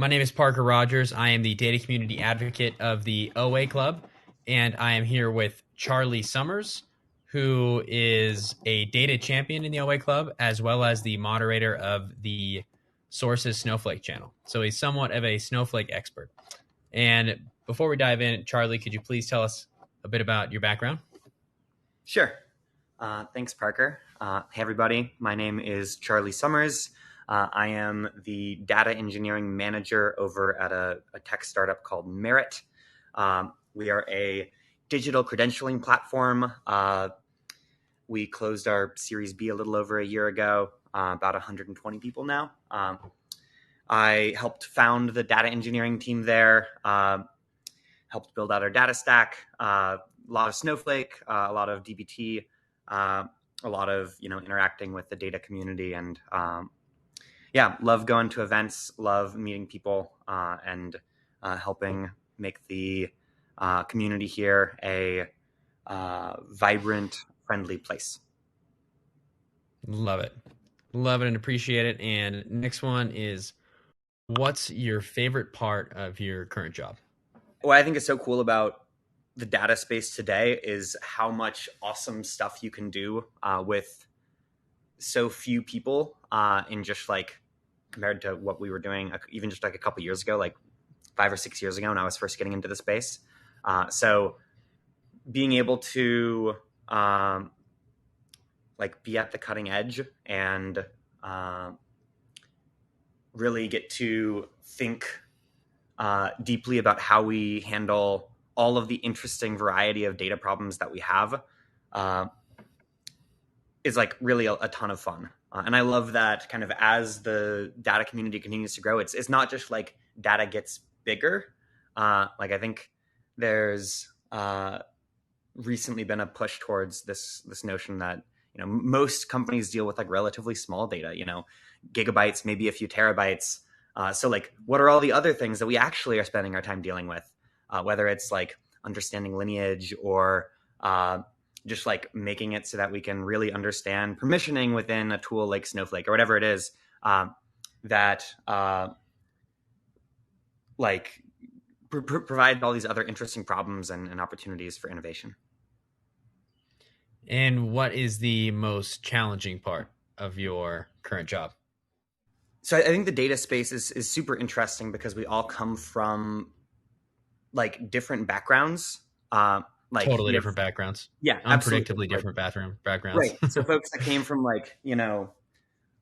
My name is Parker Rogers. I am the data community advocate of the OA Club, and I am here with Charlie Summers, who is a data champion in the OA Club, as well as the moderator of the Sources Snowflake channel. So he's somewhat of a Snowflake expert. And before we dive in, Charlie, could you please tell us a bit about your background? Sure. Thanks, Parker. Hey, everybody. My name is Charlie Summers. I am the data engineering manager over at a tech startup called Merit. We are a digital credentialing platform. We closed our Series B a little over a year ago, about 120 people now. I helped found the data engineering team there, helped build out our data stack, a lot of Snowflake, a lot of dbt, a lot of interacting with the data community, and love going to events, love meeting people, and helping make the community here a vibrant, friendly place. Love it. Love it and appreciate it. And next one is, what's your favorite part of your current job? What I think is so cool about the data space today is how much awesome stuff you can do with so few people in just compared to what we were doing even just like a couple years ago, like 5 or 6 years ago when I was first getting into the space. So being able to be at the cutting edge and really get to think deeply about how we handle all of the interesting variety of data problems that we have is really a ton of fun. And I love that kind of as the data community continues to grow, it's not just like data gets bigger. I think there's recently been a push towards this notion that most companies deal with relatively small data, gigabytes, maybe a few terabytes. So what are all the other things that we actually are spending our time dealing with? Whether it's understanding lineage or just making it so that we can really understand permissioning within a tool like Snowflake or whatever it is that provide all these other interesting problems and opportunities for innovation. And what is the most challenging part of your current job? So I think the data space is super interesting because we all come from different backgrounds. Totally different backgrounds. Yeah, Unpredictably absolutely. different backgrounds. Right. So folks that came from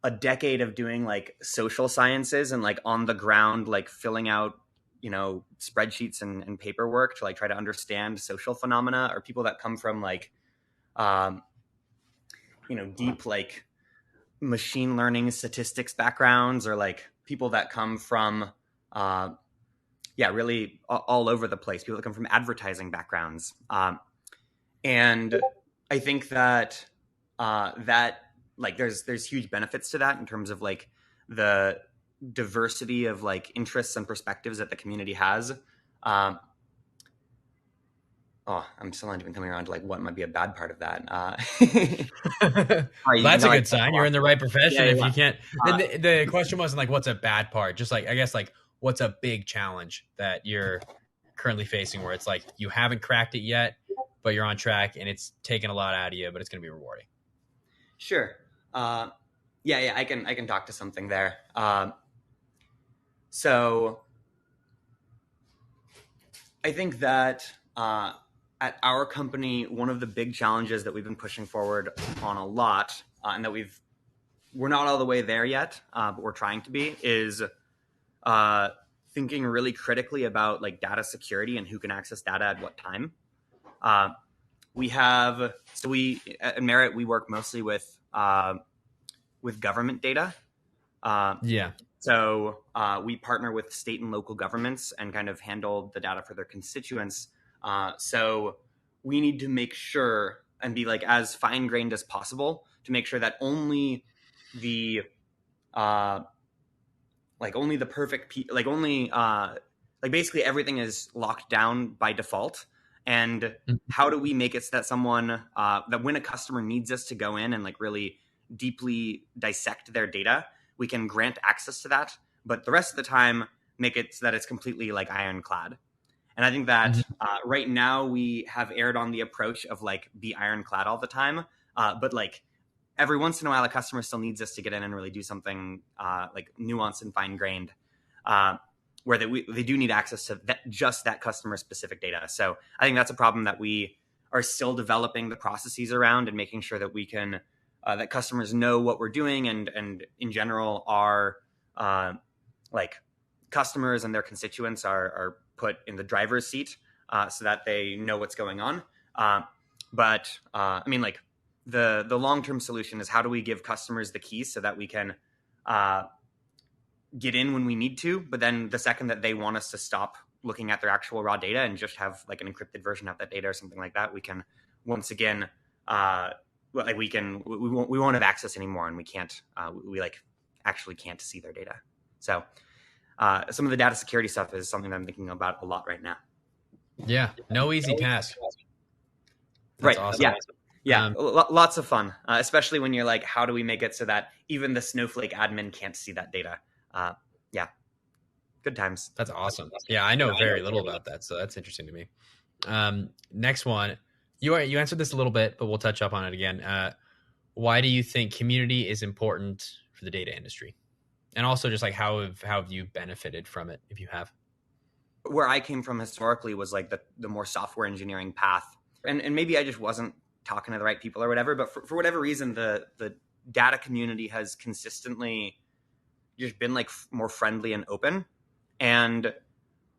a decade of doing social sciences and on the ground, filling out, spreadsheets and paperwork to try to understand social phenomena, or people that come from deep machine learning statistics backgrounds, or people that come from really all over the place. People that come from advertising backgrounds. And I think that there's huge benefits to that in terms of the diversity of interests and perspectives that the community has. I'm still not even coming around to what might be a bad part of that. Well, that's a good sign. You're in the right profession. Yeah. If you can't, the question wasn't what's a bad part, just I guess what's a big challenge that you're currently facing where it's you haven't cracked it yet, but you're on track and it's taken a lot out of you, but it's going to be rewarding. Sure. I can talk to something there. So I think that at our company, one of the big challenges that we've been pushing forward on a lot, and that we're not all the way there yet, but we're trying to be, is thinking really critically about data security and who can access data at what time. We at Merit, we work mostly with government data. So we partner with state and local governments and kind of handle the data for their constituents. So we need to make sure and be as fine-grained as possible to make sure that only the perfect basically everything is locked down by default. And how do we make it so that someone that when a customer needs us to go in and really deeply dissect their data, we can grant access to that, but the rest of the time make it so that it's completely like ironclad. And I think that Mhm. right now we have erred on the approach of like be ironclad all the time, but like every once in a while, a customer still needs us to get in and really do something like nuanced and fine grained, uh, where they do need access to just that customer specific data. So I think that's a problem that we are still developing the processes around and making sure that we can that customers know what we're doing and in general our like customers and their constituents are put in the driver's seat so that they know what's going on. But I mean, like the long term solution is how do we give customers the keys so that we can uh, get in when we need to, but then the second that they want us to stop looking at their actual raw data and just have like an encrypted version of that data or something like that, we can once again like we won't have access anymore, and we can't we like actually can't see their data. So some of the data security stuff is something that I'm thinking about a lot right now. Yeah, no easy task. That's Right. awesome. Yeah. Yeah. Um, Lots of fun, especially when you're like, how do we make it so that even the Snowflake admin can't see that data? Yeah. Good times. that's awesome. Yeah, I know very little about that, so that's interesting to me. Next one, you answered this a little bit, but we'll touch up on it again. Why do you think community is important for the data industry? And also just like how have you benefited from it if you have? Where I came from historically was like the more software engineering path. And maybe I just wasn't talking to the right people or whatever, but for whatever reason, the data community has consistently just been like more friendly and open. And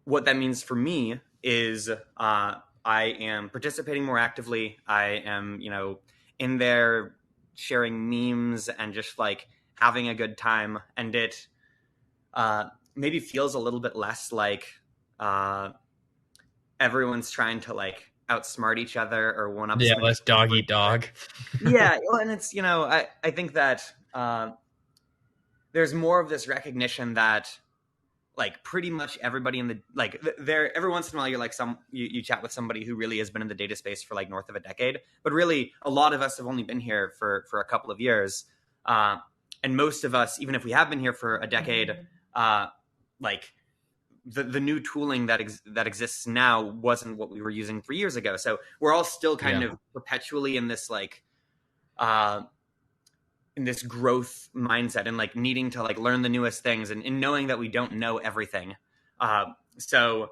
what that means for me is I am participating more actively. I am, in there sharing memes and just like having a good time. And it maybe feels a little bit less like uh, everyone's trying to like outsmart each other or one up Yeah, something. let's dog eat dog. Yeah, well, and it's I think that there's more of this recognition that like pretty much everybody in the like there every once in a while you're like you chat with somebody who really has been in the data space for like north of a decade, but really a lot of us have only been here for a couple of years, uh, and most of us, even if we have been here for a decade, like the new tooling that exists now wasn't what we were using 3 years ago. So we're all still kind Yeah. of perpetually in this like uh, in this growth mindset and like needing to like learn the newest things and knowing that we don't know everything. So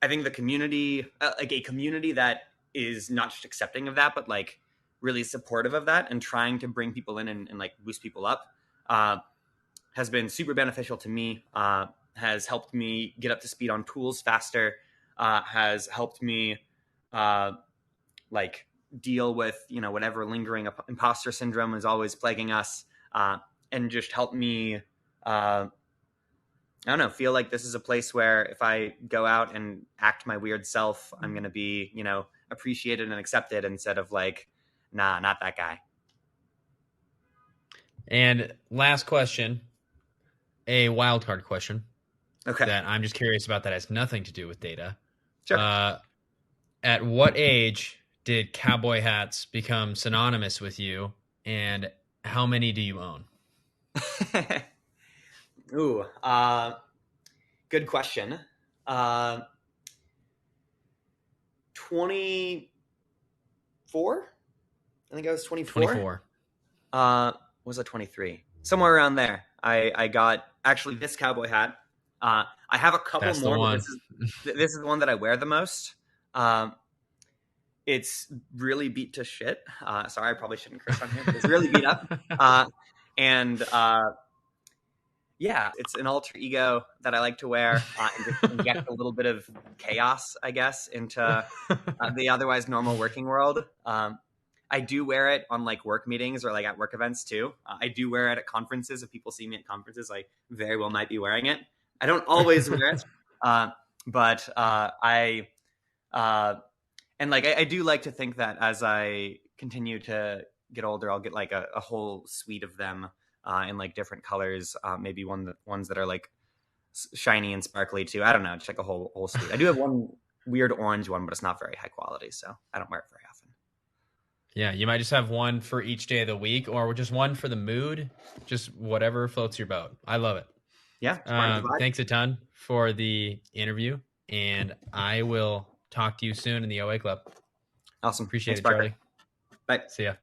I think the community, like a community that is not just accepting of that, but like really supportive of that and trying to bring people in and like boost people up, uh, has been super beneficial to me. Has helped me get up to speed on tools faster. Has helped me uh, like deal with whatever lingering imposter syndrome is always plaguing us, uh, and just help me I don't know, feel like this is a place where if I go out and act my weird self, I'm going to be appreciated and accepted instead of like, nah, not that guy. And last question, a wild card question Okay. that I'm just curious about that has nothing to do with data. Sure. Uh, at what age did cowboy hats become synonymous with you, and how many do you own? Ooh, good question. uh 24. I think I was 24. 24. Was it 23? Somewhere around there. I got actually this cowboy hat. I have a couple That's the more, but one. this is the one that I wear the most. Um, it's really beat to shit. Sorry, I probably shouldn't curse on here, but it's really beat up. And Yeah, it's an alter ego that I like to wear and just inject a little bit of chaos, I guess, into the otherwise normal working world. I do wear it on like work meetings or like at work events too. I do wear it at conferences. If people see me at conferences, I very well might be wearing it. I don't always wear it, uh, but I and like I do like to think that as I continue to get older, I'll get like a whole suite of them in like different colors. Maybe ones that are like shiny and sparkly too. I don't know, just like a whole suite. I do have one weird orange one, but it's not very high quality, so I don't wear it very often. Yeah, you might just have one for each day of the week or just one for the mood, just whatever floats your boat. I love it. Yeah, smart and glad. Thanks a ton for the interview, and I will talk to you soon in the OA Club. Awesome. Appreciate Thanks, it, Charlie. Parker. Bye. See ya.